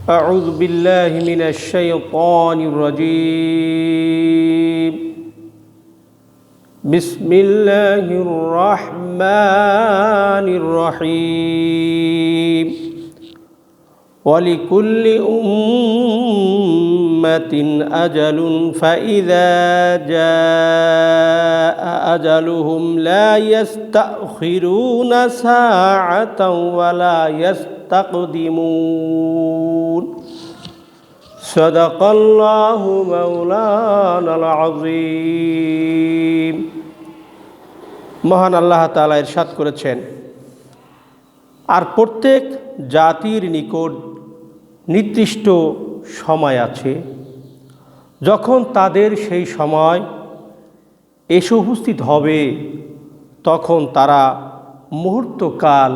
أعوذ بالله من الشيطان الرجيم بسم الله الرحمن الرحيم ولكل أمة أجل فإذا جاء أجلهم لا يستأخرون ساعة ولا يستقدمون صدق الله مولانا العظيم মহান আল্লাহ তাআলা ইরশাদ করেছেন, আর প্রত্যেক জাতির নিকট নির্দিষ্ট সময় আছে, যখন তাদের সেই সময় এসে উপস্থিত হবে তখন তারা মুহূর্তকাল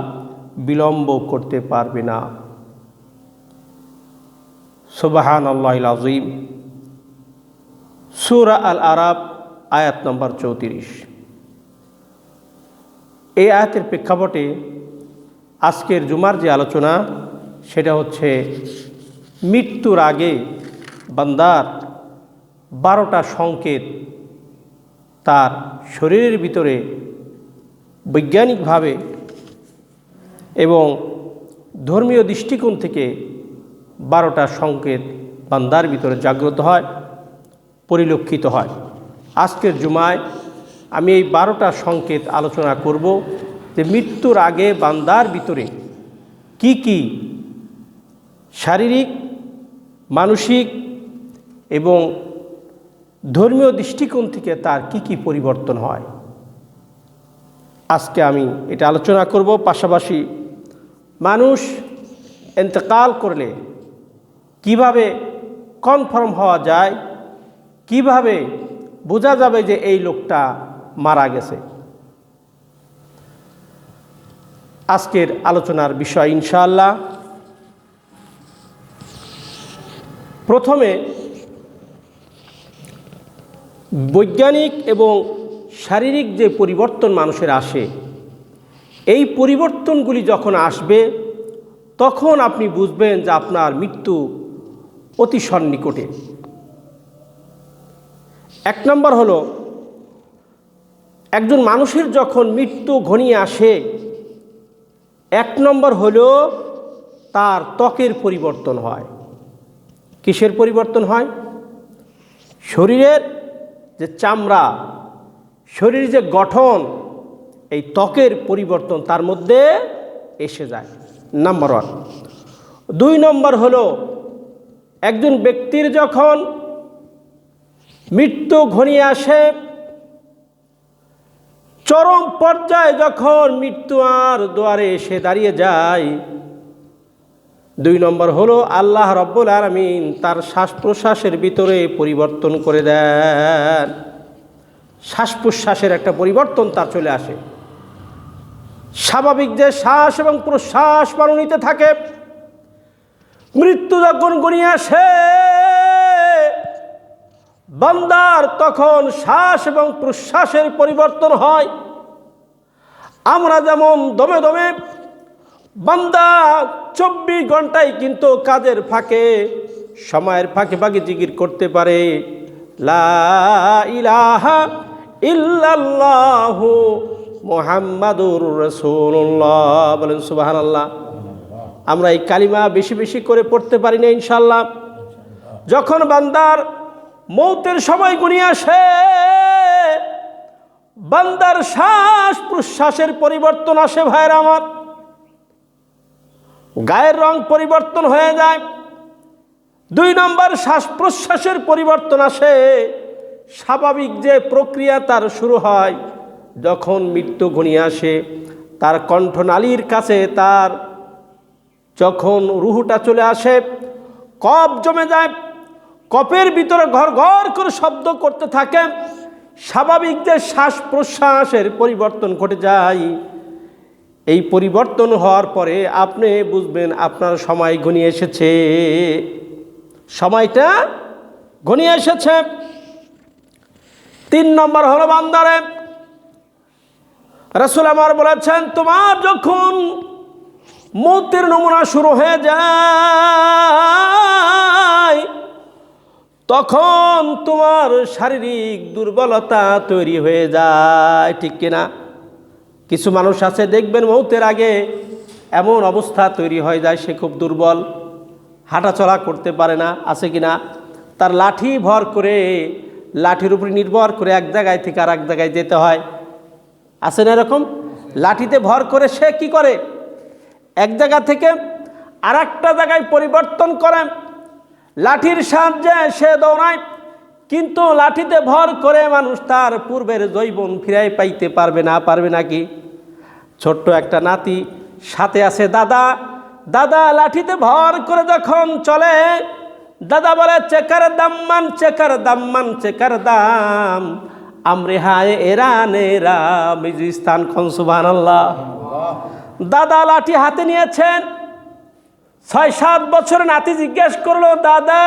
বিলম্ব করতে পারবে না। সুবহানাল্লাহিল আযীম। সূরা আল আরাফ আয়াত নম্বর 34। এই আয়াতের প্রেক্ষাপটে আজকের জুমার যে আলোচনা সেটা হচ্ছে মৃত্যুর আগে বান্দার 12টা সংকেত তার শরীরের ভিতরে বৈজ্ঞানিকভাবে এবং ধর্মীয় দৃষ্টিকোণ থেকে 12টা সংকেত বান্দার ভিতরে জাগ্রত হয়, পরিলক্ষিত হয়। আজকের জুমায় আমি এই 12টা সংকেত আলোচনা করব যে মৃত্যুর আগে বান্দার ভিতরে কি কি শারীরিক, মানসিক এবং ধর্মীয় দৃষ্টিকোণ থেকে তার কি কি পরিবর্তন হয়, আজকে আমি এটা আলোচনা করব। পাশাপাশি মানুষ ইন্তেকাল করলে কিভাবে কনফার্ম হওয়া যায়, কিভাবে বোঝা যাবে যে এই লোকটা মারা গেছে, আজকের আলোচনার বিষয় ইনশাআল্লাহ। প্রথমে বৈজ্ঞানিক এবং শারীরিক যে পরিবর্তন মানুষের আসে, এই পরিবর্তনগুলি যখন আসবে তখন আপনি বুঝবেন যে আপনার মৃত্যু অতি সন্নিকটে। 1 নম্বর হলো, একজন মানুষের যখন মৃত্যু ঘনিয়ে আসে 1 নম্বর হলো তার ত্বকের পরিবর্তন হয়। কিসের পরিবর্তন হয়? শরীরের যে চামড়া, শরীরের যে গঠন, এই ত্বকের পরিবর্তন তার মধ্যে এসে যায়, নাম্বার 1। 2 নম্বর হলো, একজন ব্যক্তির যখন মৃত্যু ঘনিয়ে আসে, চরম পর্যায়ে যখন মৃত্যু আর দুয়ারে এসে দাঁড়িয়ে যায়, 2 নম্বর হলো আল্লাহ রব্বুল আলামিন তার শ্বাস প্রশ্বাসের ভিতরে পরিবর্তন করে দেন। শ্বাস প্রশ্বাসের একটা পরিবর্তন তার চলে আসে। স্বাভাবিক যে শ্বাস এবং প্রশ্বাস মানুষ নিতে থাকে, মৃত্যু যখন ঘনিয়ে আসে বান্দার তখন শ্বাস এবং প্রশ্বাসের পরিবর্তন হয়। আমরা যেমন দমে দমে বান্দা 24 ঘন্টায় কিন্তু কাজের ফাঁকে, সময়ের ফাঁকে ফাঁকে জিকির করতে পারে, লা ইলাহা ইল্লাল্লাহু মুহাম্মাদুর রাসূলুল্লাহ, বলেন সুবহানাল্লাহ। আমরা এই কালিমা বেশি বেশি করে পড়তে পারি না ইনশাআল্লাহ। যখন বান্দার মৌতের সময় ঘনিয়ে আসে, বান্দার শ্বাস প্রশ্বাসের পরিবর্তন আসে। ভাইরা আমার, গায়ের রং পরিবর্তন হয়ে যায়। 2 নম্বর শ্বাস প্রশ্বাসের পরিবর্তন আসে। স্বাভাবিক যে প্রক্রিয়া তার শুরু হয় যখন মৃত্যু ঘনিয়ে আসে, তার কণ্ঠনালীর কাছে তার যখন রুহুটা চলে আসে, কফ জমে যায়, কফের ভিতরে ঘর ঘর করে শব্দ করতে থাকে। স্বাভাবিক যে শ্বাস প্রশ্বাসের পরিবর্তন ঘটে যায়, এই পরিবর্তন হওয়ার পরে আপনি বুঝবেন আপনার সময় ঘনিয়ে এসেছে, সময়টা ঘনিয়ে এসেছে। 3 নম্বর হলো বান্দারে রাসূল আমার বলেছেন, তোমার যখন মৌতের নমুনা শুরু হয়ে যায়, তখন তোমার শারীরিক দুর্বলতা তৈরি হয়ে যায়, ঠিক কিনা? কিছু মানুষ আছে দেখবেন মৌতের আগে এমন অবস্থা তৈরি হয়ে যায়, সে খুব দুর্বল, হাঁটাচলা করতে পারে না, আছে কিনা? তার লাঠি ভর করে, লাঠির উপরে নির্ভর করে এক জায়গায় থেকে আর এক জায়গায় যেতে হয়, আছে না এরকম? লাঠিতে ভর করে সে কি করে, এক জায়গা থেকে আর একটা জায়গায় পরিবর্তন করে, লাঠির সাহায্যে সে দৌড়ায়, কিন্তু লাঠিতে ভর করে মানুষ তার পূর্বের যৌবন ফিরাই পাইতে পারবে না। পারবে নাকি? ছোট্ট একটা নাতি, সাথে আছে দাদা, দাদা লাঠিতে ভর করে যখন চলে, দাদা বলে চেকার দাম্মান, চেকার দাম্মান, চেকার দাম, আমরে হায় এরানেরা মিজিস্তান, খন সুবহানাল্লাহ। দাদা লাঠি হাতে নিয়েছেন, ৬-৭ বছর নাতি জিজ্ঞেস করলো, দাদা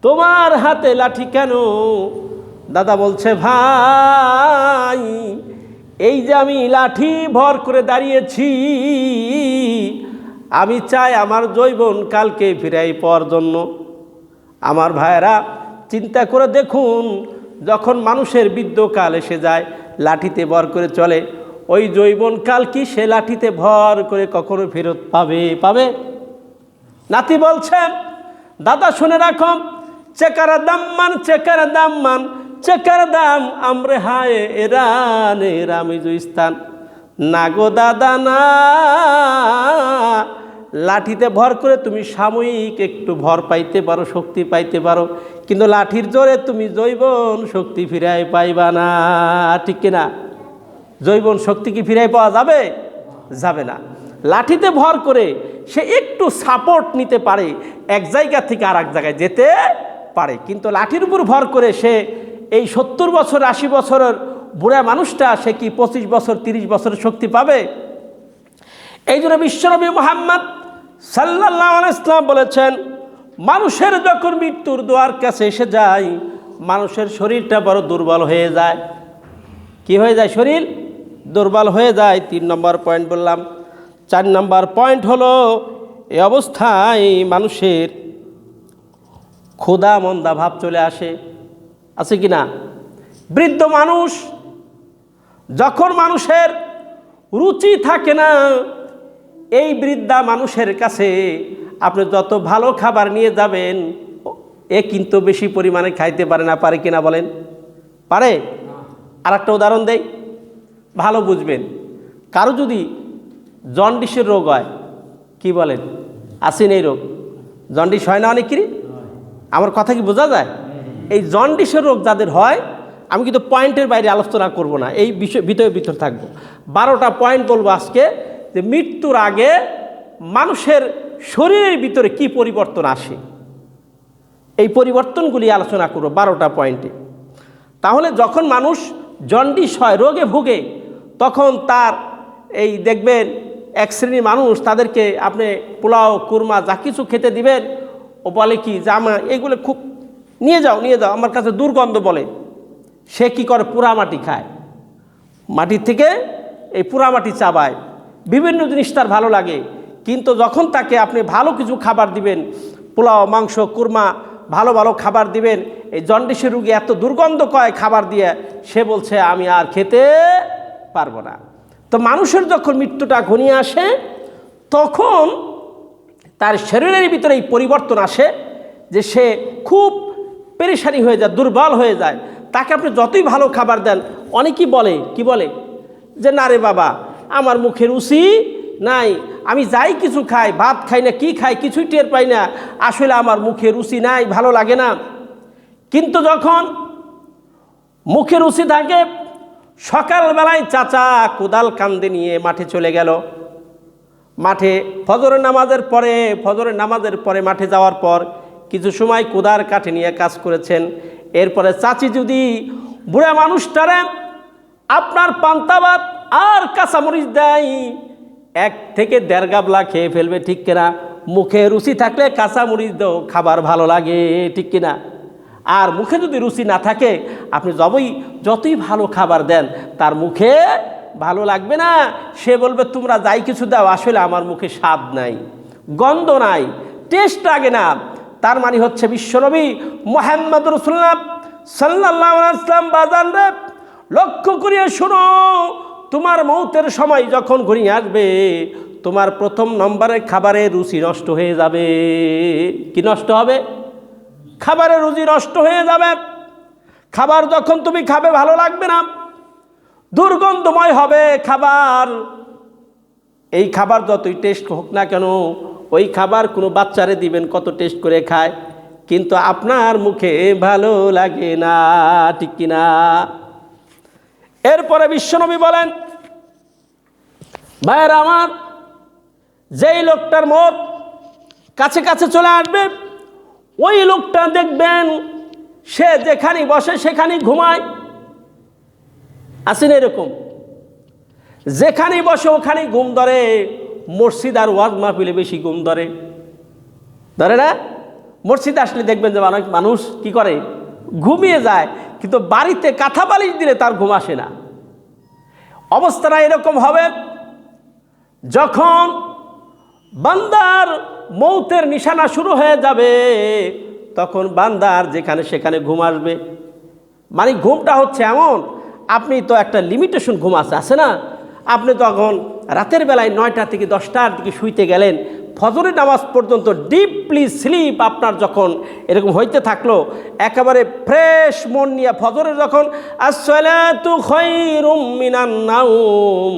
তোমার হাতে লাঠি কেন? দাদা বলছে, ভাই এই যে আমি লাঠি ভর করে দাঁড়িয়েছি, আমি চাই আমার যৌবন কালকে ফিরাই পাওয়ার জন্য। আমার ভাইয়েরা চিন্তা করে দেখুন, যখন মানুষের বৃদ্ধকাল এসে যায়, লাঠিতে ভর করে চলে, ওই যৌবন কাল কি সে লাঠিতে ভর করে কখনো ফেরত পাবে? পাবে? নাতি বলছেন, দাদা শুনে রাখো, চেকার দাম্মান, চেকার দাম্মান, চেকার দাম, আমরে হায় এরানে রামিজুস্তান। না গো দাদা না, লাঠিতে ভর করে তুমি সাময়িক একটু ভর পাইতে পারো, শক্তি পাইতে পারো, কিন্তু লাঠির জোরে তুমি যৌবন শক্তি ফিরাই পাইবা না, ঠিক কিনা? যৌবন শক্তি কি ফিরাই পাওয়া যাবে? যাবে না। লাঠিতে ভর করে সে একটু সাপোর্ট নিতে পারে, এক জায়গা থেকে আর এক জায়গায় যেতে পারে, কিন্তু লাঠির উপর ভর করে সে এই ৭০ বছর ৮০ বছরের বুড়া মানুষটা সে কি ২৫ বছর ৩০ বছরের শক্তি পাবে? এই জন্য বিশ্বনবী মুহাম্মদ সাল্লাল্লাহু আলাইহি ওয়াসাল্লাম বলেছেন, মানুষের যখন মৃত্যুর দুয়ার কাছে এসে যায়, মানুষের শরীরটা বড় দুর্বল হয়ে যায়। কি হয়ে যায়? শরীর দুর্বল হয়ে যায়। ৩ নম্বর পয়েন্ট বললাম। ৪ নম্বর পয়েন্ট হলো, এই অবস্থায় মানুষের ক্ষুধা মন্দা ভাব চলে আসে, আছে কি না? বৃদ্ধ মানুষ, যখন মানুষের রুচি থাকে না, এই বৃদ্ধা মানুষের কাছে আপনি যত ভালো খাবার নিয়ে যাবেন, এ কিন্তু বেশি পরিমাণে খাইতে পারে না। পারে কিনা বলেন? পারে? আর একটা উদাহরণ দেই, ভালো বুঝবেন। কারো যদি জন্ডিসের রোগ হয়, কি বলেন? আসেন এই রোগ, জন্ডিস হয় না অনেকেরই? আমার কথা কি বোঝা যায়? এই জন্ডিসের রোগ যাদের হয়, আমি কিন্তু পয়েন্টের বাইরে আলোচনা করব না, এই বিষয় ভিতর থাকবো। 12টা পয়েন্ট বলবো আজকে, যে মৃত্যুর আগে মানুষের শরীরের ভিতরে কি পরিবর্তন আসে, এই পরিবর্তনগুলি আলোচনা করব 12টা পয়েন্টে। তাহলে যখন মানুষ জন্ডিস হয়, রোগে ভুগে, তখন তার এই দেখবেন এক শ্রেণীর মানুষ, তাদেরকে আপনি পোলাও কুরমা যা কিছু খেতে দিবেন, ও বলে কি যে আমার এইগুলো খুব নিয়ে যাও, আমার কাছে দুর্গন্ধ বলে। সে কি করে? পোড়ামাটি খায়, মাটির থেকে এই পোড়ামাটি চাবায়, বিভিন্ন জিনিস তার ভালো লাগে। কিন্তু যখন তাকে আপনি ভালো কিছু খাবার দিবেন, পোলাও মাংস কুরমা ভালো ভালো খাবার দিবেন, এই জন্ডিসের রোগী এত দুর্গন্ধ কয় খাবার দিয়ে, সে বলছে আমি আর খেতে পারবো না। তো মানুষের যখন মৃত্যুটা ঘনিয়ে আসে, তখন তার শরীরের ভিতরে এই পরিবর্তন আসে যে সে খুব পেরেশানি হয়ে যায়, দুর্বল হয়ে যায়। তাকে আপনি যতই ভালো খাবার দেন, অনেকেই বলে, কি বলে যে না রে বাবা, আমার মুখে রুচি নাই, আমি যাই কিছু খাই, ভাত খাই না কি খাই কিছুই টের পাই না, আসলে আমার মুখে রুচি নাই, ভালো লাগে না। কিন্তু যখন মুখে রুচি থাকে, সকালবেলায় চাচা কোদাল কান্দে নিয়ে মাঠে চলে গেল, মাঠে ফজরের নামাজের পরে মাঠে যাওয়ার পর কিছু সময় কোদার কাঠে নিয়ে কাজ করেছেন। এরপরে চাচি যদি বুড়া মানুষটারে আপনার পান্তা ভাত আর কাঁচামরিচ দেয়, 1 থেকে 1.5 গাবলা খেয়ে ফেলবে, ঠিক কিনা? মুখে রুচি থাকলে কাঁচামরিচ দাও, খাবার ভালো লাগে, ঠিক কিনা? আর মুখে যদি রুচি না থাকে, আপনি যতই ভালো খাবার দেন, তার মুখে ভালো লাগবে না। সে বলবে তোমরা যাই কিছু দাও, আসলে আমার মুখে স্বাদ নাই, গন্ধ নাই। টেস্ট লাগে না। তার মানে হচ্ছে বিশ্বনবী মুহাম্মদ রাসূলুল্লাহ সাল্লাল্লাহু আলাইহি ওয়াসাল্লাম বাজান রে লক্ষ্য করিয়া শোনো, তোমার মৌতের সময় যখন ঘনিয়ে আসবে তোমার প্রথম নম্বরে খাবারের রুচি নষ্ট হয়ে যাবে। কি নষ্ট হবে? খাবারের রুচি নষ্ট হয়ে যাবে। খাবার যখন তুমি খাবে ভালো লাগবে না, দুর্গন্ধময় হবে খাবার। এই খাবার যতই টেস্ট হোক না কেন, ওই খাবার কোনো বাচ্চারে দিবেন কত টেস্ট করে খায়, কিন্তু আপনার মুখে ভালো লাগে না, ঠিক কিনা? এরপরে বিশ্বনবী বলেন, ভাইয়েরা আমার, যেই লোকটার মত কাছে কাছে চলে আসবে ওই লোকটা দেখবেন সে যেখানে বসে সেখানেই ঘুমায়। আসেন এরকম, যেখানে বসে ওখানেই ঘুম ধরে। মসজিদ আর ওয়াজ মাহফিলে বেশি ঘুম ধরে না? মসজিদে আসলে দেখবেন যে অনেক মানুষ কি করে, ঘুমিয়ে যায়, কিন্তু বাড়িতে কাঁথা বালিশ দিলে তার ঘুম আসে না। অবস্থাটা এরকম হবে যখন বান্দার মৌতের নিশানা শুরু হয়ে যাবে, তখন বান্দার যেখানে সেখানে ঘুম আসবে। মানে ঘুমটা হচ্ছে এমন, আপনি তো একটা লিমিটেশন ঘুম আছে না? আপনি তখন রাতের বেলায় 9টা থেকে 10টার দিকে শুইতে গেলেন, ফজরের নামাজ পর্যন্ত ডিপলি স্লিপ আপনার যখন এরকম হইতে থাকলো, একেবারে ফ্রেশ মন নিয়ে ফজরে যখন আসসালাতু খায়রুম মিনান নাওম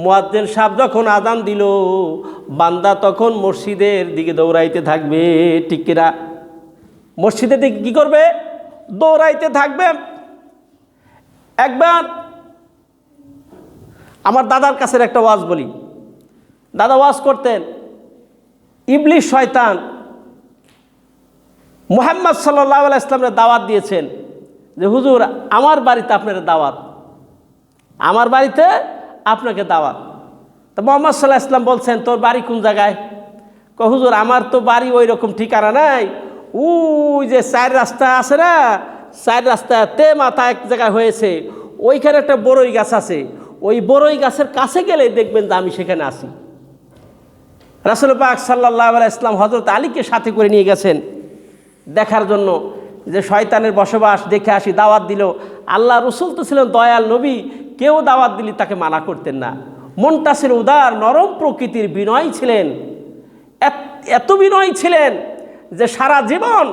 মুয়াজ্জিন সাহেব যখন আযান দিল, বান্দা তখন মসজিদের দিকে দৌড়াইতে থাকবে, ঠিক কিনা? মসজিদের দিকে কী করবে? দৌড়াইতে থাকবে। একবার আমার দাদার কাছের একটা ওয়াজ বলি। দাদা ওয়াজ করতেন, ইবলিস শয়তান মুহাম্মদ সাল্লাল্লাহু আলাইহি ওয়াসাল্লামের দাওয়াত দিয়েছেন যে হুজুর আমার বাড়িতে আপনার দাওয়াত, আমার বাড়িতে আপনাকে দাওয়াত। তো মুহাম্মদ সাল্লাল্লাহু আলাইহি ওয়াসাল্লাম বলছেন, তোর বাড়ি কোন জায়গায়? হুজুর আমার তো বাড়ি ওই রকম ঠিকানা নাই, ওই যে 4 রাস্তা আছে না, 4 রাস্তাতে মাথা এক জায়গায় হয়েছে, ওইখানে একটা বড়ই গাছ আছে, ওই বড়ই গাছের কাছে গেলে দেখবেন যে আমি সেখানে আছি। রাসূল পাক সাল্লাল্লাহু আলাইহি ওয়াসাল্লাম হযরত আলীকে সাথে করে নিয়ে গেছেন দেখার জন্য যে শয়তানের বসবাস দেখে আসি। দাওয়াত দিল। আল্লাহ রসুল তো ছিলেন দয়াল নবী, কেউ দাওয়াত দিলে তাকে মানা করতেন না। মনটা ছিল উদার, নরম প্রকৃতির, বিনয়ী ছিলেন। এত বিনয়ী ছিলেন যে সারা জীবন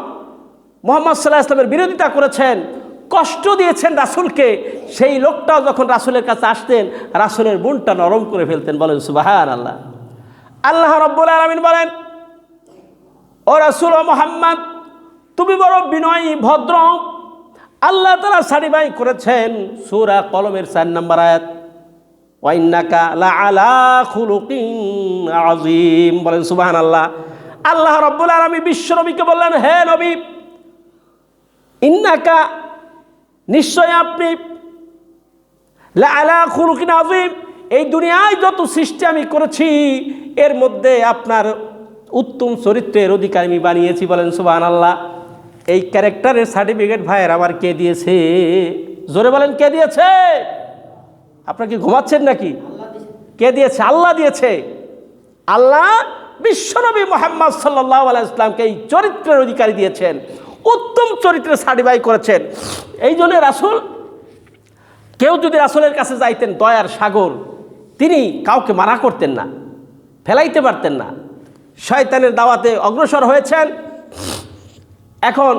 মুহাম্মদ সাল্লাল্লাহু আলাইহি ওয়াসাল্লামের বিরোধিতা করেছেন, কষ্ট দিয়েছেন রাসূলকে। সেই লোকটাও যখন রাসূলের কাছে আসতেন, রাসূলের মনটা নরম করে ফেলতেন। বলেন সুবহানাল্লাহ। আল্লাহ রাব্বুল আলামিন বলেন, ও রাসূল ও মুহাম্মদ, তুমি বড় বিনয়ী, ভদ্র। আল্লাহ তাআলা সার্টিফাই করেছেন সূরা কলমের 4 নম্বর আয়াত, ওয়া ইন্নাকা লাআলা খুলুকিন আযীম। বলেন সুবহানাল্লাহ। আল্লাহ রাব্বুল আলামিন বিশ্ব নবীকে বললেন, হে নবী, ইন্নাকা নিশ্চয় আপনি লাআলা খুলুকিন আযীম, এই দুনিয়ায় যত সৃষ্টি আমি করেছি এর মধ্যে আপনার উত্তম চরিত্রের অধিকারী আমি বানিয়েছি। বলেন সুবহানাল্লাহ। এই ক্যারেক্টারের সার্টিফিকেট ভাইয়ের আমার কে দিয়েছে? জোরে বলেন, কে দিয়েছে? আপনারা কি ঘুমাচ্ছেন নাকি? কে দিয়েছে? আল্লাহ দিয়েছে। আল্লাহ বিশ্বনবী মুহাম্মদ সাল্লাল্লাহু আলাইহি ওয়াসাল্লামকে এই চরিত্রের অধিকারী দিয়েছেন, উত্তম চরিত্রে সার্টিফাই করেছেন। এই জন্য রাসূল, কেউ যদি রাসূলের কাছে যাইতেন, দয়ার সাগর, তিনি কাউকে মানা করতেন না, ফেলাইতে পারতেন না। শয়তানের দাওয়াতে অগ্রসর হয়েছেন, এখন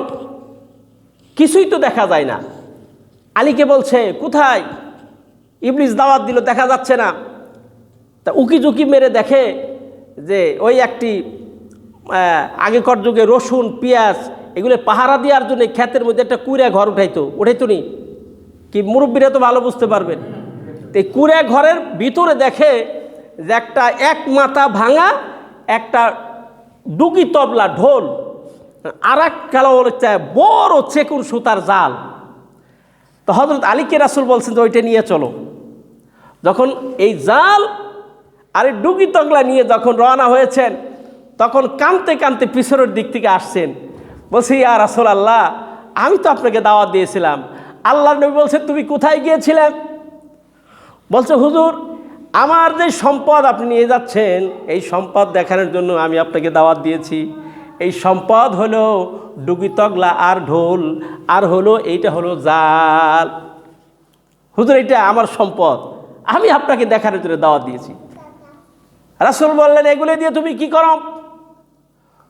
কিছুই তো দেখা যায় না। আলীকে বলছে, কোথায়? ইবলিস দাওয়াত দিল, দেখা যাচ্ছে না। তা উকি ঝুঁকি মেরে দেখে যে ওই একটি আগেকার যুগে রসুন, পেঁয়াজ এগুলো পাহারা দেওয়ার জন্য ক্ষেতের মধ্যে একটা কুড়া ঘর উঠাইতো নি কি? মুরব্বীরা তো ভালো বুঝতে পারবেন। এই কুড়া ঘরের ভিতরে দেখে যে একটা এক মাথা ভাঙা একটা ডুগি তবলা, ঢোল, আর এক কালো বড় চেকুন সুতার জাল। তো হযরত আলীকে রাসূল বলছেন যে ওইটা নিয়ে চলো। যখন এই জাল আর এই ডুগি তবলা নিয়ে যখন রওনা হয়েছেন, তখন কাঁদতে কাঁদতে পিছনের দিক থেকে আসছেন। বলছি, ইয়া রাসূলুল্লাহ, আমি তো আপনাকে দাওয়াত দিয়েছিলাম। আল্লাহর নবী বলছেন, তুমি কোথায় গিয়েছিলেন? বলছে, হুজুর, আমার যে সম্পদ আপনি নিয়ে যাচ্ছেন, এই সম্পদ দেখানোর জন্য আমি আপনাকে দাওয়াত দিয়েছি। এই সম্পদ হলো ডুগি তগলা আর ঢোল, আর হলো এইটা হলো জাল। হুজুর এটা আমার সম্পদ, আমি আপনাকে দেখার জন্য দাওয়াত দিয়েছি। রাসূল বললেন এগুলো দিয়ে তুমি কি করো?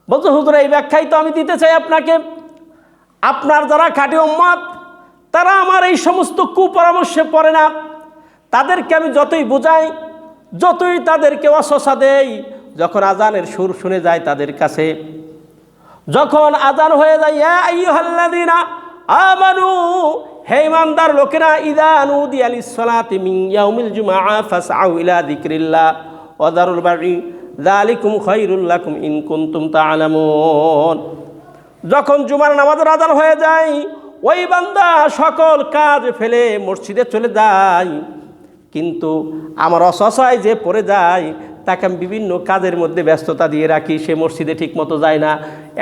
বলছো হুজুর এই ব্যাখ্যাই তো আমি দিতে চাই আপনাকে। আপনার যারা খাঁটি উম্মত তারা আমার এই সমস্ত কুপরামর্শে পড়ে না। তাদেরকে আমি যতই বোঝাই, যতই তাদেরকে ওয়াসওয়াসা দেই, যখন আজানের সুর শুনে যায় তাদের কাছে, যখন আজান হয়ে যায় ইয়া আইয়ুহাল্লাযীনা আমানু, হে ঈমানদার লোকেরা, ইযা নুদিয়া লিস-সালাতি মিন ইয়াউমিল জুমআ ফাসআউ ইলা যিকরিল্লাহ ওয়া যারুল বাই যালিকুম খায়রুল লাকুম ইন কুনতুম তা'লামুন। যখন জুমার নামাজের আজান হয়ে যায় ওই বান্দা সকল কাজ ফেলে মসজিদে চলে যায়, কিন্তু আমার অসহায় যে পড়ে যায় তাকে আমি বিভিন্ন কাজের মধ্যে ব্যস্ততা দিয়ে রাখি, সে মসজিদে ঠিকমতো যায় না।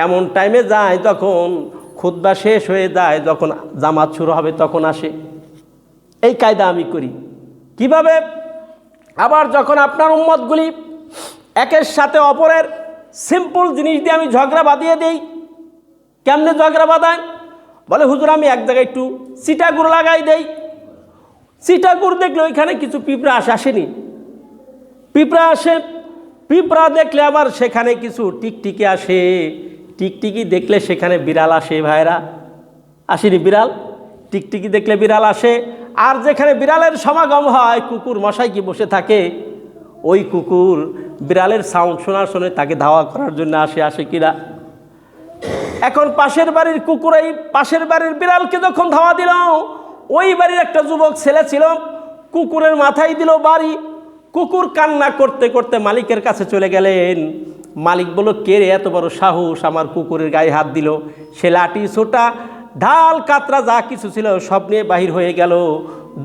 এমন টাইমে যায় যখন খুতবা শেষ হয়ে যায়, যখন জামাত শুরু হবে তখন আসে। এই কায়দা আমি করি। কিভাবে? আবার যখন আপনার উম্মতগুলি একের সাথে অপরের সিম্পল জিনিস দিয়ে আমি ঝগড়া বাঁধিয়ে দিই। কেমনে ঝগড়া বাঁধায়? বলে হুজুর আমি এক জায়গায় একটু চিটাগুড় লাগাই দেই, চিটাগুড় দেখলে ওইখানে কিছু পিঁপড়া আসেনি, পিঁপড়া আসে, পিঁপড়া দেখলে আবার সেখানে কিছু টিকটিকি আসে, টিকটিকি দেখলে সেখানে বিড়াল আসে। ভাইরা আসেনি বিড়াল? টিকটিকি দেখলে বিড়াল আসে। আর যেখানে বিড়ালের সমাগম হয় কুকুর মশাই কি বসে থাকে, ওই কুকুর বিড়ালের সাউন্ড শোনার শুনে তাকে ধাওয়া করার জন্য আসে কিনা? এখন পাশের বাড়ির কুকুর এই পাশের বাড়ির বিড়ালকে যখন ধাওয়া দিল, ওই বাড়ির একটা যুবক ছেলে ছিল, কুকুরের মাথায় দিল বাড়ি। কুকুর কান্না করতে করতে মালিকের কাছে চলে গেলেন। মালিক বলল কে রে এত বড় সাহস আমার কুকুরের গায়ে হাত দিল? সে লাঠি ছোটা ঢাল কাতরা যা কিছু ছিল সব নিয়ে বাহির হয়ে গেল।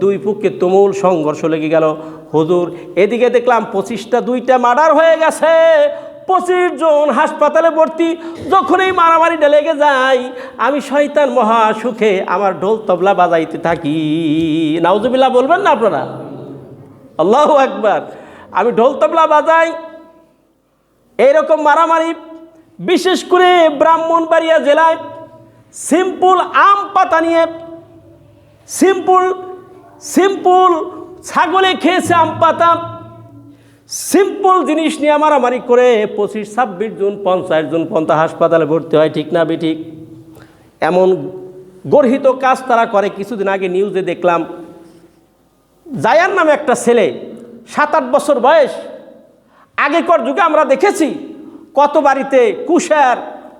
দুই পক্ষে তুমুল সংঘর্ষ লেগে গেল। হুজুর এদিকে দেখলাম 25টা 2টা মার্ডার হয়ে গেছে, 25 জন হাসপাতালে ভর্তি। যখন এই মারামারিটা লেগে যায় আমি শয়তান মহা সুখে আমার ঢোল তবলা বাজাইতে থাকি। নাউজুবিল্লাহ বলবেন না আপনারা? আল্লাহু আকবার। আমি ঢোল তবলা বাজাই। এইরকম মারামারি বিশেষ করে ব্রাহ্মণবাড়িয়া জেলায় সিম্পল আম পাতা নিয়ে, সিম্পল ছাগলে খেয়েছে আম পাতা, সিম্পল জিনিস নিয়ে মারামারি করে 25-26 জন 50 জন পর্যন্ত হাসপাতালে ভর্তি হয়। ঠিক না বেঠিক? এমন গর্হিত কাজ তারা করে। কিছুদিন আগে নিউজে দেখলাম জায়ান নামে একটা ছেলে, 7-8 বছর বয়স। আগেকার যুগে আমরা দেখেছি কত বাড়িতে কুশার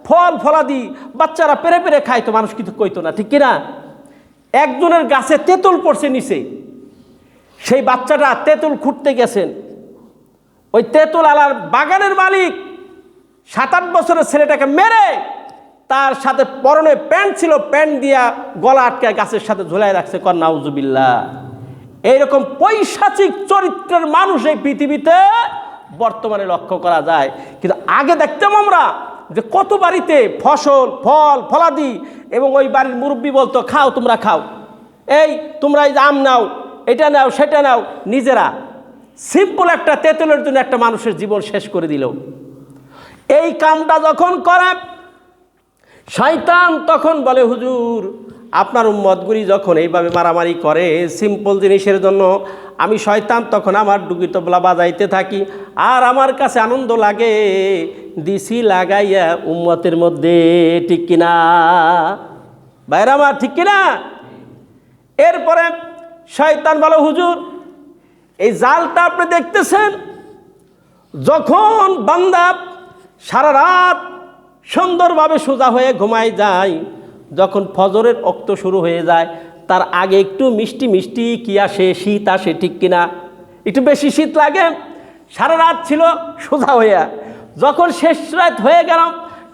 ফল ফলাদি বাচ্চারা পেরে পেরে খাইতো, মানুষ কিছু কইতো না, ঠিক কিনা? একজনের গাছে তেঁতুল পড়ছে নিচে, সেই বাচ্চাটা তেঁতুল খুঁড়তে গেছেন। ওই তেঁতুল আলার বাগানের মালিক 7-8 বছরের ছেলেটাকে মেরে, তার সাথে পরনে প্যান্ট ছিল, প্যান্ট দিয়া গলা আটকে গাছের সাথে ঝুলাই রাখছে। কর নাউজুবিল্লাহ। এইরকম পৈশাচিক চরিত্রের মানুষ এই পৃথিবীতে বর্তমানে লক্ষ্য করা যায়। কিন্তু আগে দেখতাম আমরা যে কত বাড়িতে ফসল ফল ফলাদি, এবং ওই বাড়ির মুরব্বী বলতো খাও তোমরা খাও, এই তোমরা এই আম নাও, এটা নাও সেটা নাও। নিজেরা সিম্পল একটা তেঁতুলের জন্য একটা মানুষের জীবন শেষ করে দিল। এই কামটা যখন করে শয়তান, তখন বলে হুজুর আপনার উম্মতগুলি যখন এইভাবে মারামারি করে সিম্পল জিনিসের জন্য, আমি শয়তান তখন আমার ডুগি তবলা বাজাইতে থাকি, আর আমার কাছে আনন্দ লাগে দিছি লাগাইয়া উম্মতের মধ্যে। ঠিক কিনা ভাইরা আমার? ঠিক কিনা? এরপরে শয়তান বলে হুজুর এই জালটা আপনি দেখতেছেন, যখন বান্দা সারা রাত সুন্দরভাবে সোজা হয়ে ঘুমায় যায়, যখন ফজরের ওক্ত শুরু হয়ে যায় তার আগে একটু মিষ্টি মিষ্টি কি আসে, শীত আসে, ঠিক কিনা? একটু বেশি শীত লাগে। সারা রাত ছিল সোজা হইয়া, যখন শেষ রাত হয়ে গেল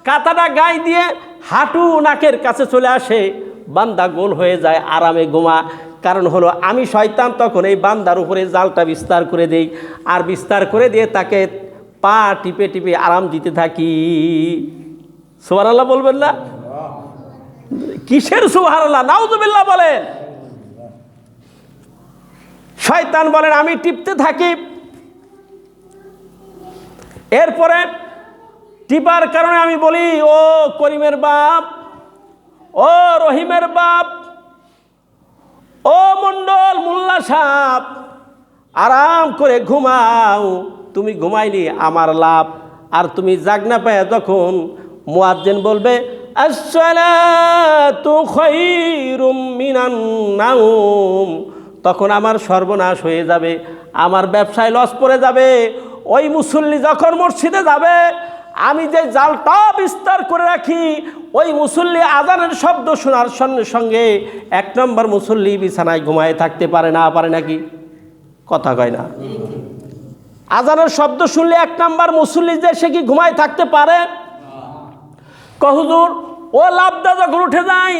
কাঁথাটা গায়ে দিয়ে হাঁটু নাকের কাছে চলে আসে, বান্দা গোল হয়ে যায়, আরামে ঘুমা। কারণ হলো আমি শয়তান তখন এই বান্দার উপরে জালটা বিস্তার করে দেই, আর বিস্তার করে দিয়ে তাকে পা টিপে টিপে আরাম দিতে থাকি। সুবহানাল্লাহ বলবেন না? কিসের সুবহানাল্লাহ? নাউজুবিল্লাহ বলেন। শয়তান বলেন আমি টিপতে থাকি। এরপরে টিপার কারণে আমি বলি, ও করিমের বাপ, ও রহিমের বাপ, ও মন্ডল মোল্লা সাহেব, আরাম করে ঘুমাও। তুমি ঘুমাইলি আমার লাভ। আর তুমি জাগনা পায় যখন মুয়াজ্জিন বলবে আসসালাতু খায়রুম মিনান নাওম, তখন আমার সর্বনাশ হয়ে যাবে, আমার ব্যবসায় লস পড়ে যাবে। ওই মুসল্লি যখন মসজিদে যাবে, আমি যে জালটা বিস্তার করে রাখি, ওই মুসল্লি আজানের শব্দ শোনার সঙ্গে সঙ্গে 1 নম্বর মুসল্লি বিছানায় ঘুমায় থাকতে পারে না, পারে নাকি? কথা কয় না। আজানের শব্দ শুনলে 1 নম্বর মুসল্লি যে সে কি ঘুমায় থাকতে পারে? হুজুর, ও লাভটা যখন উঠে যায়,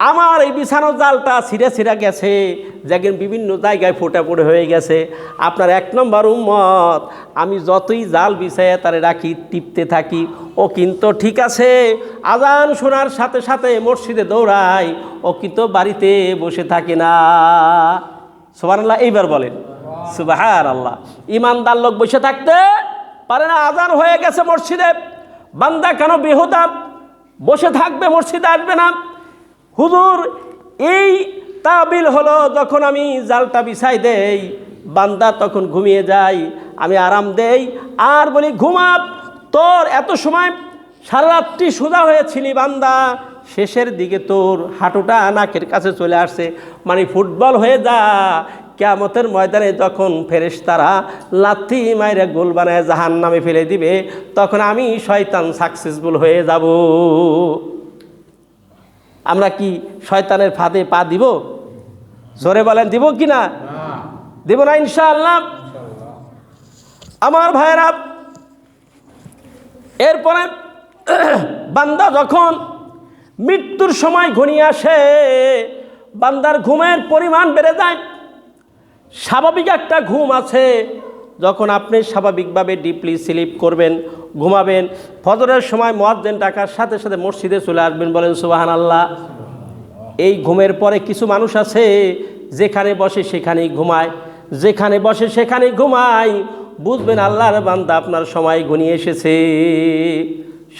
আমার এই বিছানোর জালটা ছিঁড়ে গেছে, যেখানে বিভিন্ন জায়গায় ফোটা পড়ে হয়ে গেছে। আপনার 1 নম্বর উম্মত, আমি যতই জাল বিছাইয়া তারে রাখি, টিপতে থাকি, ও কিন্তু ঠিক আছে, আজান শোনার সাথে সাথে মসজিদে দৌড়ায়, ও কিন্তু বাড়িতে বসে থাকে না। সুবহানাল্লাহ, এইবার বলেন সুবহানাল্লাহ। ইমানদার লোক বসে থাকতে পারে না। আজান হয়ে গেছে মসজিদে, বান্দা কেন বেহুদা বসে থাকবে, মসজিদে আসবে না? হুজুর, এই তাবিল হলো, যখন আমি জালটা বিছাই দেই, বান্দা তখন ঘুমিয়ে যায়, আমি আরাম দেই আর বলি ঘুমা, তোর এত সময় সারা রাত্রি সোজা হয়েছিলি বান্দা, শেষের দিকে তোর হাঁটুটা নাকের কাছে চলে আসছে, মানে ফুটবল হয়ে যা। কিয়ামতের ময়দানে যখন ফেরেশতারা লাথি মাইরে গোল বানায় জাহান্নামে ফেলে দিবে, তখন আমি শয়তান সাকসেসফুল হয়ে যাব। আমরা কি শয়তানের ফাঁদে পা দিব? জোরে বলেন, দিব কি না? দিব না ইনশাআল্লাহ। আমার ভাইয়েরা, এরপরে বান্দা যখন মৃত্যুর সময় ঘনিয়ে আসে, বান্দার ঘুমের পরিমাণ বেড়ে যায়। স্বাভাবিক একটা ঘুম আছে, যখন আপনি স্বাভাবিকভাবে ডিপলি স্লিপ করবেন, ঘুমাবেন, ফজরের সময় মুয়াজ্জিন ডাকার সাথে সাথে মসজিদে চলে আসবেন, বলেন সুবহানাল্লাহ। এই ঘুমের পরে কিছু মানুষ আছে, যেখানে বসে সেখানেই ঘুমায়, যেখানে বসে সেখানেই ঘুমায়। বুঝবেন আল্লাহর বান্দা, আপনার সময় ঘনিয়ে এসেছে,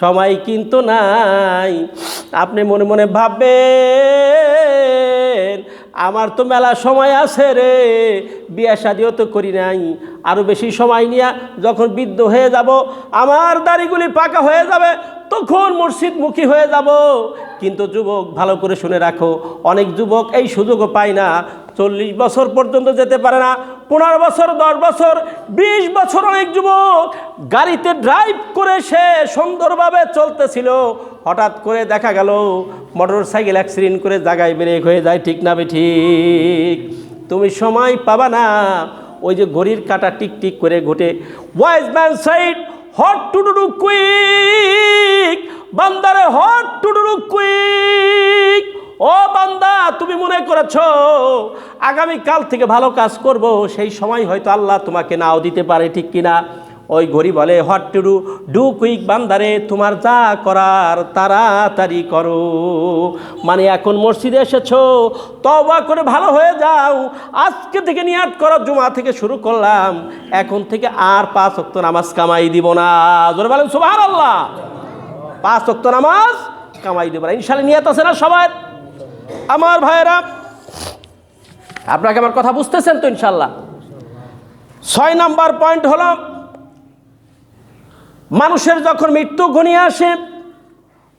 সময় কিন্তু নাই। আপনি মনে মনে ভাববেন, আমার তো মেলা সময় আছে রে, বিয়ে শাদিও তো করি নাই, আরও বেশি সময় নিয়ে যখন বৃদ্ধ হয়ে যাব, আমার দাড়িগুলি পাকা হয়ে যাবে, তখন মসজিদমুখী হয়ে যাব। কিন্তু যুবক, ভালো করে শুনে রাখো, অনেক যুবক এই সুযোগও পায় না, 40 বছর পর্যন্ত যেতে পারে না, 15 বছর, 10 বছর, 20 বছর। অনেক যুবক গাড়িতে ড্রাইভ করে সে সুন্দরভাবে চলতেছিল, হঠাৎ করে দেখা গেল মোটর সাইকেল অ্যাক্সিডেন্ট করে জায়গায় ব্রেক হয়ে যায়। ঠিক না ঠিক? তুমি সময় পাবা না। ওই যে ঘড়ির কাঁটা টিক টিক করে ঘটে, wise man side hot to do quick, বান্দারে হট টু ডু কুইক। ও বান্দা, তুমি মনে করেছো আগামীকাল থেকে ভালো কাজ করব, সেই সময় হয়তো আল্লাহ তোমাকে নাও দিতে পারে, ঠিক কিনা? ওই ঘড়ি বলে হট টু ডু কুইক, বান্দারে তোমার যা করার তাড়াতাড়ি করো। মানে এখন মসজিদে এসেছো, তওবা করে ভালো হয়ে যাও। আজকে থেকে নিয়াত করো, জুমা থেকে শুরু করলাম, এখন থেকে আর 5 ওয়াক্ত নামাজ কামাই দিব না। জোরে বলেন সুবহানাল্লাহ। 5 ওয়াক্ত নামাজ কামাই দিব না, ইনশাআল্লাহ। নিয়াত আছে না সবাই? আমার ভাইয়েরা, আপনাকে আমার কথা বুঝতেছেন তো ইনশাআল্লাহ? 6 নাম্বার পয়েন্ট হলো, মানুষের যখন মৃত্যু ঘনিয়ে আসে,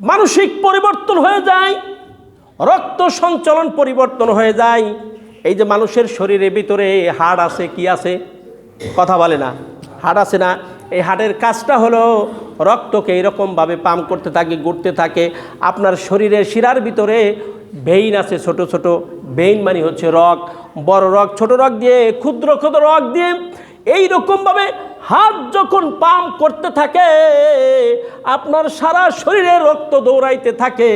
মানসিক পরিবর্তন হয়ে যায়, রক্ত সঞ্চালন পরিবর্তন হয়ে যায়। এই যে মানুষের শরীরের ভিতরে হাড় আছে, কি আছে? কথা বলে না, হাড় আছে না? এই হাড়ের কাজটা হলো রক্তকে এইরকমভাবে পাম্প করতে থাকে, ঘুরতে থাকে। আপনার শরীরের শিরার ভিতরে ভেইন আছে, ছোট ছোট ভেইন, মানে হচ্ছে রগ, বড় রগ, ছোট রগ দিয়ে, ক্ষুদ্র ক্ষুদ্র রগ দিয়ে এইরকমভাবে হাত যখন পাম্প করতে থাকে, আপনার সারা শরীরে রক্ত দৌড়াইতে থাকে।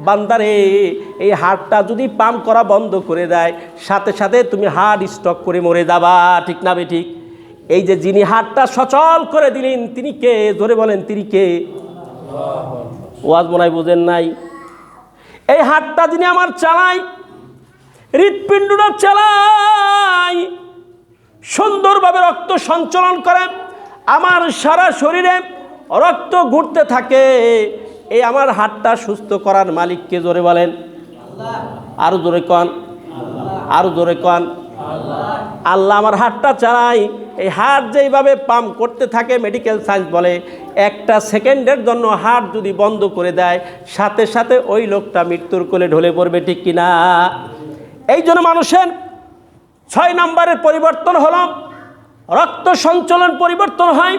বান্দারে, এই হার্টটা যদি পাম্প করা বন্ধ করে দেয়, সাথে সাথে তুমি হার্ট স্ট্রোক করে মরে যাবা। ঠিক না ঠিক? এই যে যিনি হার্টটা সচল করে দিলেন, তিনি কে? জোরে বলেন, তিনি কে? ওয়াজ মনে হয় বুঝেন নাই। এই হার্টটা যিনি আমার চালায়, হৃৎপিণ্ডটা চালায়, সুন্দরভাবে রক্ত সঞ্চালন করে, আমার সারা শরীরে রক্ত ঘুরতে থাকে। এই আমার হাতটা সুস্থ করার মালিককে জোরে বলেন, আরো জোরে কন, আরো জোরে কন। আল্লাহ আমার হাতটা চালাই। এই হার্ট যেইভাবে পাম্প করতে থাকে, মেডিকেল সায়েন্স বলে একটা সেকেন্ডের জন্য হার্ট যদি বন্ধ করে দেয়, সাথে সাথে ওই লোকটা মৃত্যুর কোলে ঢলে পড়বে, ঠিক কিনা? এই জন্য মানুষের 6 নম্বরের পরিবর্তন হলো রক্ত সঞ্চালন পরিবর্তন হয়,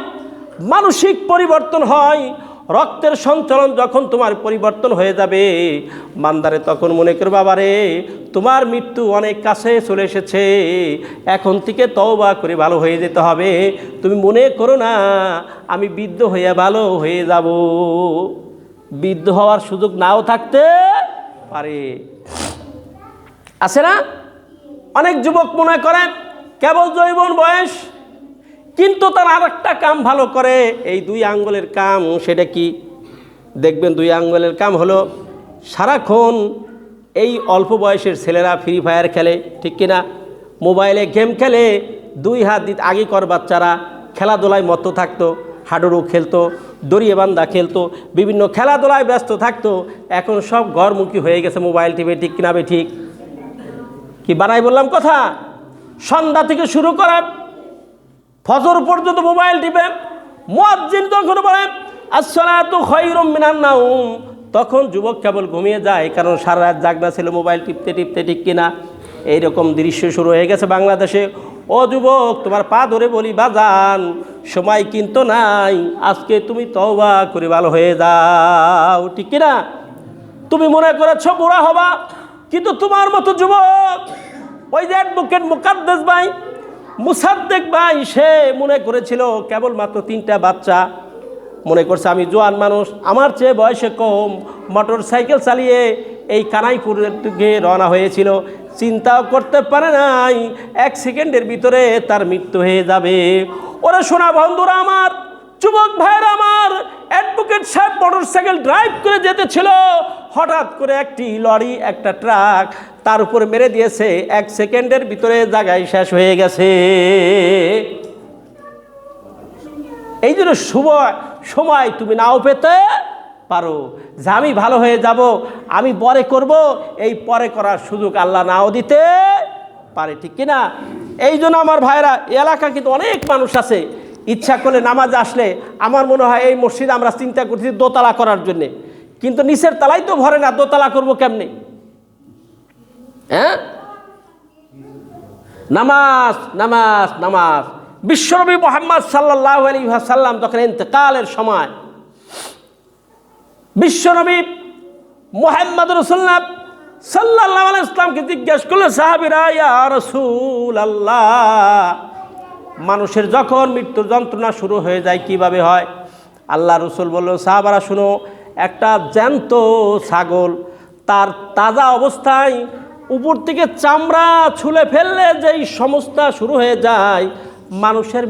মানসিক পরিবর্তন হয়। রক্তের সঞ্চালন যখন তোমার পরিবর্তন হয়ে যাবে বান্দারে, তখন মনে করো বাবারে তোমার মৃত্যু অনেক কাছে চলে এসেছে, এখন থেকে তওবা করে ভালো হয়ে যেতে হবে। তুমি মনে করো না আমি বৃদ্ধ হয়ে ভালো হয়ে যাব, বৃদ্ধ হওয়ার সুযোগ নাও থাকতে পারে। আছে না? অনেক যুবক মনে করে কেবল যৌবন বয়স, কিন্তু তার আর একটা কাম ভালো করে, এই 2 আঙ্গুলের কাম। সেটা কি দেখবেন? 2 আঙ্গুলের কাম হলো সারাক্ষণ এই অল্প বয়সের ছেলেরা ফ্রি ফায়ার খেলে, ঠিক কিনা? মোবাইলে গেম খেলে। 2 হাত দিতে আগেকার বাচ্চারা খেলাধুলায় মত্ত থাকতো, হাডুডু খেলতো, দড়িয়ে বান্ধা খেলতো, বিভিন্ন খেলাধুলায় ব্যস্ত থাকতো। এখন সব ঘরমুখী হয়ে গেছে মোবাইল টিপে, ঠিক কিনা? ঠিক কি বানাই বললাম কথা? সন্ধ্যা থেকে শুরু করা ফজর পর্যন্ত মোবাইল টিপে। মুয়াজ্জিন যখন বলে আসসালাতু খায়রুম মিনান নাওম, তখন যুবক কেবল ঘুমিয়ে যায়, কারণ সারা রাত জাগনা ছিল মোবাইল টিপতে টিপতে, ঠিক কিনা? এইরকম দৃশ্য শুরু হয়ে গেছে বাংলাদেশে। ও যুবক, তোমার পা ধরে বলি বাজান, সময় কিন্তু নাই, আজকে তুমি তওবা করে ভালো হয়ে যাও, ঠিক কিনা? তুমি মনে করেছো বুড়া হবা, কিন্তু তোমার মতো যুবক ওই যে অ্যাডভোকেট মুকাদ্দেস ভাই, মুসাদ্দেক ভাই, সে মনে করেছিল কেবলমাত্র 3টা বাচ্চা, মনে করছে আমি জোয়ান মানুষ, আমার চেয়ে বয়সে কম, মোটর সাইকেল চালিয়ে এই কানাইপুরের দিকে রওনা হয়েছিল। চিন্তাও করতে পারে নাই 1 সেকেন্ডের ভিতরে তার মৃত্যু হয়ে যাবে। ওরা শোনা বন্ধুরা আমার, যুবক ভাইরা আমার, অ্যাডভোকেট সাহেব মোটর সাইকেল ড্রাইভ করে যেতেছিল, হঠাৎ করে একটি লরি, একটা ট্রাক তার উপরে মেরে দিয়েছে। 1 সেকেন্ডের ভিতরে জায়গায় শেষ হয়ে গেছে। এই জন্য সময় তুমি নাও পেতে পারো যে আমি ভালো হয়ে যাব, আমি পরে করব, এই পরে করার সুযোগ আল্লাহ নাও দিতে পারে, ঠিক কিনা? এই জন্য আমার ভাইরা, এলাকা কিন্তু অনেক মানুষ আছে ইচ্ছা করলে নামাজ আসলে, আমার মনে হয় এই মসজিদ আমরা চিন্তা করছি দোতলা করার জন্যে, কিন্তু নিচের তালাই তো ভরে না, দোতলা করবো কেমনে? হ্যাঁ, নামাজ নামাজ নামাজ। বিশ্বনবী মুহাম্মদ সাল্লাল্লাহু আলাইহি ওয়াসাল্লাম যখন ইন্তেকালের সময় বিশ্বনবী মুহাম্মদ রাসূলুল্লাহ সাল্লাল্লাহু আলাইহি ওয়াসাল্লামকে জিজ্ঞেস করলেন সাহাবীরা, ইয়া রাসূলুল্লাহ, মানুষের যখন মৃত্যুর যন্ত্রণা শুরু হয়ে যায় কিভাবে হয়? আল্লাহ রসুল বলল, সাহাবারা শুনো, একটা জ্যান্ত ছাগল তার তাজা অবস্থায় উপর থেকে চামড়া ছুলে ফেললে যেই সমস্যা শুরু হয়ে যায়, মানুষের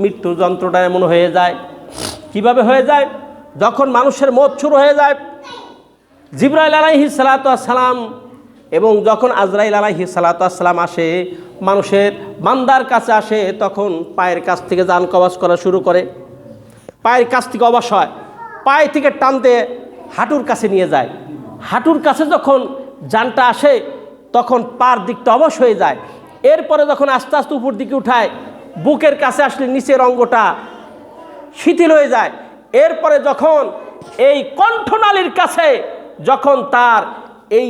মৃত্যু যন্ত্রটা এমন হয়ে যায়। কিভাবে হয়ে যায়? যখন মানুষের মত শুরু হয়ে যায়, জিবরাইল আলাইহিস সালাতু ওয়াস সালাম এবং যখন আজরাইল আলাইহিস সালাতু ওয়াস সালাম আসে, মানুষের বান্দার কাছে আসে, তখন পায়ের কাছ থেকে জান কবজ করা শুরু করে। পায়ের কাছ থেকে অবশ হয়, পায়ে থেকে টানতে হাঁটুর কাছে নিয়ে যায়। হাঁটুর কাছে যখন জানটা আসে, তখন পার দিকটা অবশ হয়ে যায়। এরপরে যখন আস্তে আস্তে উপর দিকে উঠায়, বুকের কাছে আসলে নিচের অঙ্গটা শিথিল হয়ে যায়। এরপরে যখন এই কণ্ঠনালীর কাছে যখন তার এই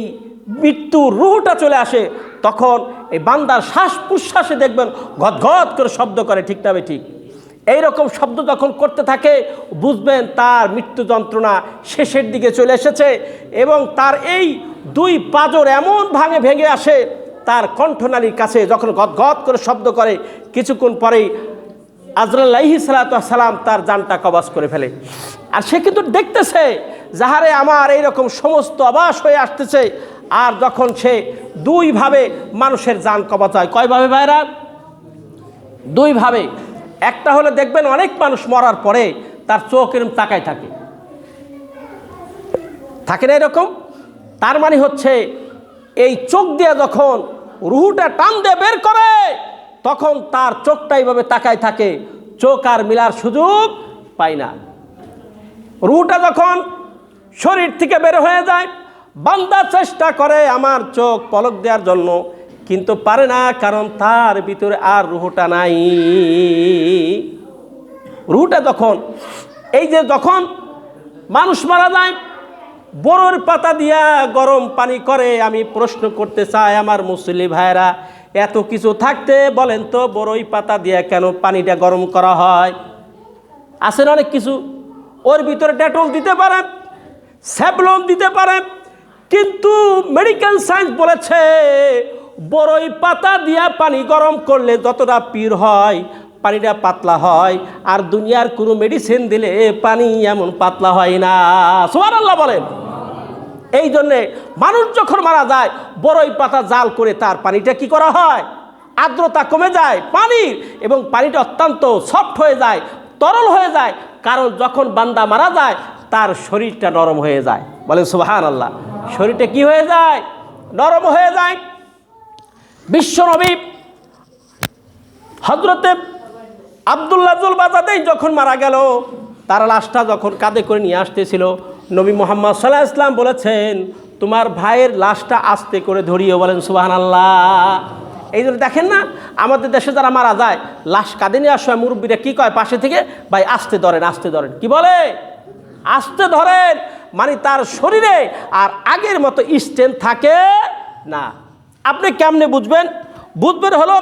মৃত্যুর রুহটা চলে আসে, তখন এই বান্দার শ্বাস প্রশ্বাসে দেখবেন গদগদ করে শব্দ করে, ঠিক না ঠিক? এইরকম শব্দ যখন করতে থাকে, বুঝবেন তার মৃত্যু যন্ত্রণা শেষের দিকে চলে এসেছে। এবং তার এই 2 পাঁজর এমন ভেঙে আসে, তার কণ্ঠনালীর কাছে যখন গদগদ করে শব্দ করে, কিছুক্ষণ পরেই আজরাইল আলাইহিস সালাতু ওয়াস সালাম তার জানটা কবজ করে ফেলে। আর সে কিন্তু দেখতেছে যাহারে আমার এইরকম সমস্ত অবাস হয়ে আসতেছে। আর যখন সে 2 ভাবে মানুষের জান কবজ হয়। কয়ভাবে ভাইরা? 2 ভাবে। একটা হলে দেখবেন অনেক মানুষ মরার পরে তার চোখ এরকম তাকায় থাকে না এরকম? তার মানে হচ্ছে এই চোখ দিয়ে যখন রুহুটা টান দিয়ে বের করে, তখন তার চোখটা এইভাবে তাকায় থাকে, চোখ আর মিলার সুযোগ পায় না। রুহটা যখন শরীর থেকে বের হয়ে যায়, বান্দা চেষ্টা করে আমার চোখ পলক দেওয়ার জন্য, কিন্তু পারে না, কারণ তার ভিতরে আর রুহটা নাই। রুহটা যখন মানুষ মারা যায়, বড়র পাতা দিয়া গরম পানি করে। আমি প্রশ্ন করতে চাই আমার মুসলিম ভাইরা, এত কিছু থাকতে বলেন তো বড়ই পাতা দিয়া কেন পানিটা গরম করা হয়? আছে না অনেক কিছু, ওর ভিতরে ডেটল দিতে পারেন, স্যাভলন দিতে পারেন, কিন্তু মেডিকেল সায়েন্স বলেছে বড়ই পাতা দিয়া পানি গরম করলে যতটা পিওর হয় পানিটা পাতলা হয়, আর দুনিয়ার কোনো মেডিসিন দিলে পানি এমন পাতলা হয় না। সুবহানাল্লাহ বলেন। এই জন্যে মানুষ যখন মারা যায় বড়ই পাতা জাল করে তার পানিটা কি করা হয়, আর্দ্রতা কমে যায় পানির, এবং পানিটা অত্যন্ত সফট হয়ে যায়, তরল হয়ে যায়। কারণ যখন বান্দা মারা যায় তার শরীরটা নরম হয়ে যায়। বলেন সুবহানাল্লাহ। শরীরটা কি হয়ে যায়? নরম হয়ে যায়। বিশ্বনবী হযরতে আব্দুল্লাহ জুলবাজাদেই যখন মারা গেল, তার লাশটা যখন কাঁধে করে নিয়ে আসতেছিল, নবী মুহাম্মদ সাল্লাল্লাহু আলাইহি ওয়াসাল্লাম বলেছেন তোমার ভাইয়ের লাশটা আস্তে করে ধরিও। বলেন সুবহানাল্লাহ। এই জন্য দেখেন না, আমাদের দেশে যারা মারা যায় লাশ কাঁধে নিয়ে আসার মুরব্বীরা কি কয় পাশে থেকে, ভাই আস্তে ধরেন, আস্তে ধরেন। কি বলে? আস্তে ধরেন, মানে তার শরীরে আর আগের মতো স্ট্রেংথ থাকে না। আপনি কেমনে বুঝবেন? বুঝবেন হলো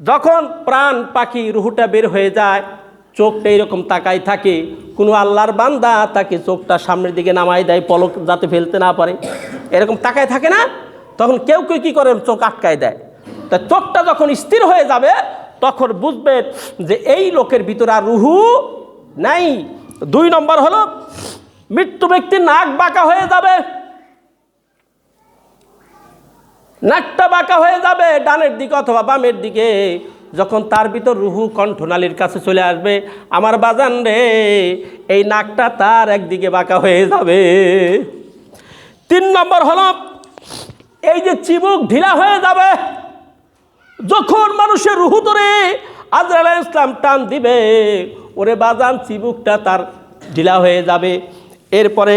যখন প্রাণ পাখি রুহুটা বের হয়ে যায়, চোখটা এরকম তাকাই থাকে, কোনো আল্লাহর বান্দা তাকে চোখটা সামনের দিকে নামাই দেয় পলক যাতে ফেলতে না পারে, এরকম তাকায় থাকে না, তখন কেউ কেউ কী করে চোখ আটকায় দেয়। তা চোখটা যখন স্থির হয়ে যাবে তখন বুঝবেন যে এই লোকের ভিতরে আর রুহু নাই। 2 নম্বর হলো মৃত্যু ব্যক্তির নাক বাঁকা হয়ে যাবে, নাকটা বাঁকা হয়ে যাবে ডানের দিকে অথবা বামের দিকে। যখন তার ভিতর রুহু কণ্ঠনালীর কাছে চলে আসবে, আমার বাজান রে, এই নাকটা তার একদিকে বাঁকা হয়ে যাবে। 3 নম্বর হলো এই যে চিবুক ঢিলা হয়ে যাবে। যখন মানুষের রুহু ধরে আজরাইল আলাইহিস সালাম টান দিবে, ওরে বাজান চিবুকটা তার ঢিলা হয়ে যাবে। এরপরে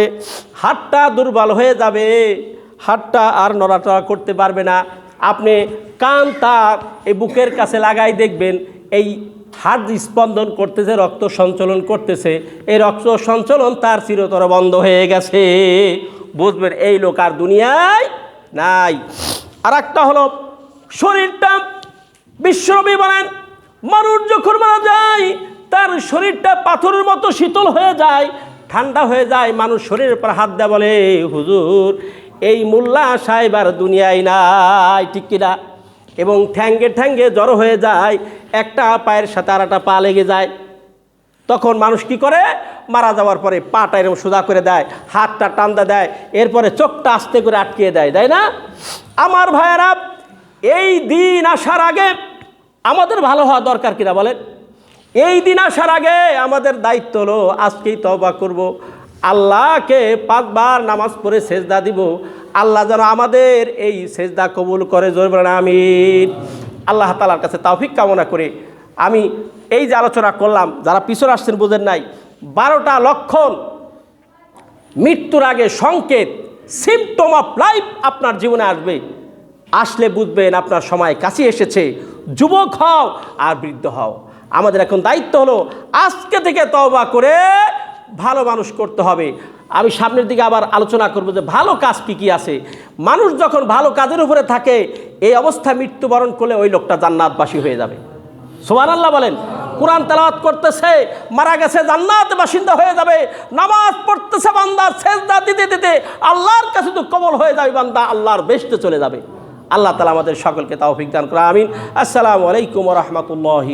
হাতটা দুর্বল হয়ে যাবে, হাতটা আর নড়াচড়া করতে পারবে না। আপনি কান তার এই বুকের কাছে লাগাই দেখবেন, এই হার্ট স্পন্দন করতেছে, রক্ত সঞ্চালন করতেছে, এই রক্ত সঞ্চালন তার চিরতর বন্ধ হয়ে গেছে। বুঝবেন এই লোক আর দুনিয়ায় নাই। আর একটা হলো শরীরটা, বিশ্বনবী বলেন মানুষ যখন মারা যায় তার শরীরটা পাথরের মতো শীতল হয়ে যায়, ঠান্ডা হয়ে যায়। মানুষ শরীরের উপর হাত দেয়, বলে হুজুর এই মোল্লা সাহেব আর দুনিয়ায় নাই, ঠিক কিনা? এবং ঠ্যাঙ্গে ঠ্যাঙ্গে জড়ো হয়ে যায়, একটা পায়ের সাথে আর একটা পা লেগে যায়। তখন মানুষ কি করে? মারা যাওয়ার পরে পাটা এরকম সোজা করে দেয়, হাতটা টান্দা দেয়, এরপরে চোখটা আস্তে করে আটকিয়ে দেয়, তাই না? আমার ভাইয়েরা, এই দিন আসার আগে আমাদের ভালো হওয়া দরকার কিনা বলেন? এই দিন আসার আগে আমাদের দায়িত্ব হলো আজকেই তওবা করব, আল্লাহকে 5 বার নামাজ পড়ে সেজদা দিব। আল্লাহ যেন আমাদের এই সেজদা কবুল করে, জোরে বলেন আমিন। আল্লাহ তাআলার কাছে তৌফিক কামনা করে আমি এই যে আলোচনা করলাম, যারা পিছনে আসছেন বুঝেন নাই, 12টা লক্ষণ মৃত্যুর আগে সংকেত, সিম্পটম অফ লাইফ আপনার জীবনে আসবে। আসলে বুঝবেন আপনার সময় কাছে এসেছে। যুবক হও আর বৃদ্ধ হও, আমাদের এখন দায়িত্ব হলো আজকে থেকে তওবা করে ভালো মানুষ করতে হবে। আমি সামনের দিকে আবার আলোচনা করব যে ভালো কাজ কী কী আছে। মানুষ যখন ভালো কাজের উপরে থাকে, এই অবস্থায় মৃত্যুবরণ করলে ওই লোকটা জান্নাতবাসী হয়ে যাবে। সুবহানাল্লাহ বলেন। কোরআন তেলাওয়াত করতেছে, মারা গেছে, জান্নাতে বাসিন্দা হয়ে যাবে। নামাজ পড়তেছে বান্দা, সেজদা দিতে দিতে আল্লাহর কাছে তো কবুল হয়ে যাবে, বান্দা আল্লাহর বেহেশতে চলে যাবে। আল্লাহ তাআলা আমাদের সকলকে তৌফিক দান করে, আমিন। আসসালামু আলাইকুম ওয়া রাহমাতুল্লাহি।